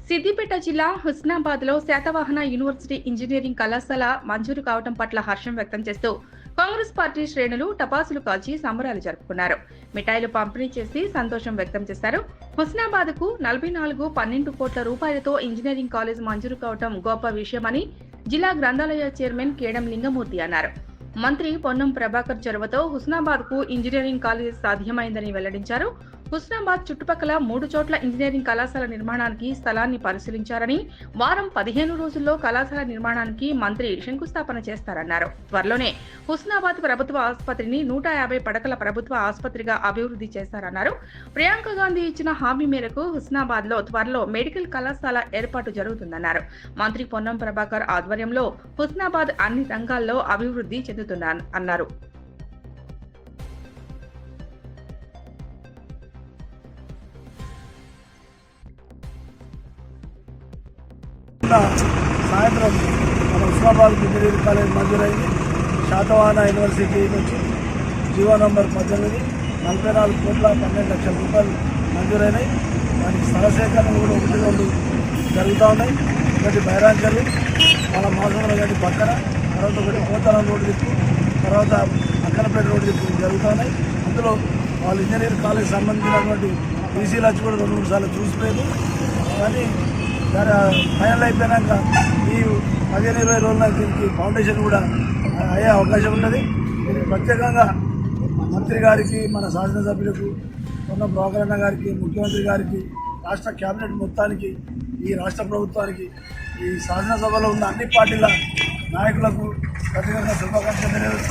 సిద్దిపేట జిల్లా హుస్నాబాద్లో Satavahana university engineering కళాశాల మంజూరు కావడం పట్ల హర్షం వ్యక్తం చేస్తూ కాంగ్రెస్ పార్టీ శ్రేణులు టపాసులు కాల్చి సంబరాలు జరుపుకున్నారు. మిఠాయిలు పంపిణీ చేసి సంతోషం వ్యక్తం చేశారు. హుస్నాబాద్కు 44-12 కోట్ల రూపాయలతో ఇంజనీరింగ్ కాలేజ్ మంజూరు కావడం గొప్ప విషయమని జిల్లా గ్రంథాలయ చైర్మన్ కేడం లింగమూర్తి అన్నారు. మంత్రి పొన్నం ప్రభాకర్ చొరవతో హుస్నాబాద్కు ఇంజనీరింగ్ కాలేజ్ సాధ్యమైందని వెల్లడించారు. హుస్నాబాద్ చుట్టుపక్కల 3 చోట్ల ఇంజనీరింగ్ కళాశాల నిర్మాణానికి స్థలాన్ని పరిశీలించారని, వారం 15 రోజుల్లో కళాశాల నిర్మాణానికి మంత్రి శంకుస్థాపన చేస్తారన్నారు. త్వరలోనే హుస్నాబాద్ ప్రభుత్వ ఆసుపత్రిని 150 పడకల ప్రభుత్వ ఆసుపత్రిగా అభివృద్ధి చేస్తారన్నారు. ప్రియాంక గాంధీ ఇచ్చిన హామీ మేరకు హుస్నాబాద్లో త్వరలో మెడికల్ కళాశాల ఏర్పాటు జరుగుతుందన్నారు. మంత్రి పొన్నం ప్రభాకర్ ఆధ్వర్యంలో హుస్నాబాద్ అన్ని రంగాల్లో అభివృద్ధి చెందుతుందన్నారు. సాయంత్రం మన హుస్నాబాద్ ఇంజనీరింగ్ కాలేజ్ మంజూరైంది. శాతవాహన యూనివర్సిటీ నుంచి జీవో నంబర్ 18 44,12,00,000 రూపాయలు మంజూరైనాయి. దానికి స్థల సేకరణ కూడా 1-2 జరుగుతూ ఉన్నాయి. ఒకటి బైరాంచర్లు మన మాసంలో కానీ పక్కన, తర్వాత ఒకటి పోతారం రోడ్డు దిక్కు, తర్వాత అక్కనపేట రోడ్డు దిక్కు జరుగుతూ ఉన్నాయి. అందులో వాళ్ళు ఇంజనీరింగ్ కాలేజ్ సంబంధించినటువంటి ఈసీలు వచ్చి కూడా 2-3 సార్లు చూసిపోయారు. కానీ ఫైనల్ అయిపోయాక ఈ 15-20 రోజుల దీనికి ఫౌండేషన్ కూడా అయ్యే అవకాశం ఉన్నది. దీనికి ప్రత్యేకంగా మంత్రి గారికి, మన శాసనసభ్యులకు, పొన్నం ప్రభాకర్ గారికి, ముఖ్యమంత్రి గారికి, రాష్ట్ర కేబినెట్ మొత్తానికి, ఈ రాష్ట్ర ప్రభుత్వానికి, ఈ శాసనసభలో ఉన్న అన్ని పార్టీల నాయకులకు ప్రత్యేకంగా శుభాకాంక్షలు తెలియజేస్తూ